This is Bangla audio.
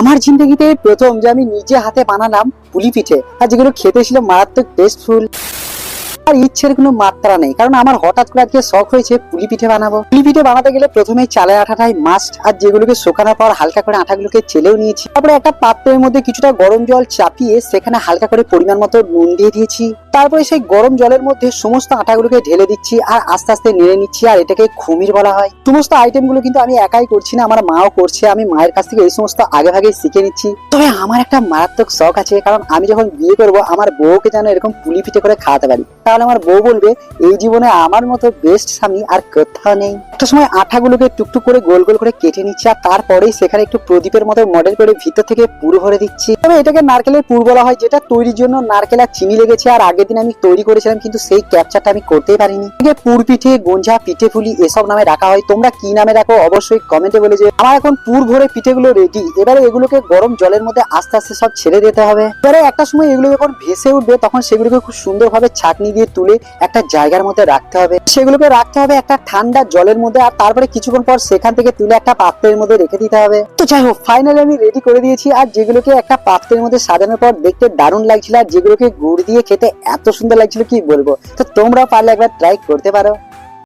আমার জিন্দগিতে প্রথম যে আমি নিজে হাতে বানালাম পুলি পিঠে, আর যেগুলো খেতে ছিল মারাত্মক টেস্টফুল। আর ইচ্ছের কোনো মাত্রা নেই, কারণ আমার হঠাৎ করে আজকে শখ হয়েছে পুলি পিঠে বানাবো। পুলি পিঠে বানাতে গেলে প্রথমে চালের আটাটাই মাস্ট, আর যেগুলোকে শুকানোর পর হালকা করে আটাগুলোকে চেলেও নিয়েছি। তারপরে একটা পাত্রের মধ্যে কিছুটা গরম জল চাপিয়ে সেখানে হালকা করে পরিমাণ মতো নুন দিয়ে দিয়েছি। তারপরে সেই গরম জলের মধ্যে সমস্ত আটাগুলোকে ঢেলে দিচ্ছি আর আস্তে আস্তে নেড়ে নিচ্ছি, আর এটাকে খুমির বলা হয়। সমস্ত আইটেম গুলো কিন্তু আমি একাই করছি না, আমার মাও করছে। আমি মায়ের কাছ থেকে এই সমস্ত আগে ভাগে শিখে নিচ্ছি। তবে আমার একটা মারাত্মক শখ আছে, কারণ আমি যখন বিয়ে করবো আমার বউকে যেন এরকম পুলি পিঠে করে খাওয়াতে পারি, তাহলে আমার বউ বলবে এই জীবনে আমার মতো বেস্ট স্বামী আর কোথাও নেই। একটা সময় আঠাগুলোকে টুকটুক করে গোল গোল করে কেটে নিচ্ছি, আর তারপরেই সেখানে একটু প্রদীপের মতো মডেল করে ভিতর থেকে পুর ভরে দিচ্ছি। তবে এটাকে নারকেলের পুর বলা হয়, যেটা তৈরির জন্য নারকেল আর চিনি লেগেছে। আর আগের দিন আমি তৈরি করেছিলাম, কিন্তু সেই ক্যাপচারটা আমি করতেই পারিনি। পুর পিঠে, গঞ্জা, পিঠে পুলি এসব নামে রাখা হয়। তোমরা কি নামে রাখো অবশ্যই কমেন্টে বলে যে। আমার এখন পুর ভরে পিঠেগুলো রেডি। এবারে এগুলোকে গরম জলের মধ্যে আস্তে আস্তে সব ছেড়ে দিতে হবে। এবারে একটা সময় এগুলো যখন ভেসে উঠবে, তখন সেগুলোকে খুব সুন্দরভাবে ছাঁকনি দিয়ে তুলে একটা জায়গার মধ্যে রাখতে হবে। সেগুলোকে রাখতে হবে একটা ঠান্ডা জলের মধ্যে, আর তারপরে কিছুক্ষণ পর সেখান থেকে তুলে একটা পাত্রের মধ্যে রেখে দিতে হবে। তো যাই হোক, ফাইনালি আমি রেডি করে দিয়েছি। আর যেগুলোকে একটা পাত্রের মধ্যে সাজানোর পর দেখতে দারুণ লাগছিল, আর যেগুলোকে গুড় দিয়ে খেতে এত সুন্দর লাগছিল কি বলবো। তো তোমরা পারলে একবার ট্রাই করতে পারো।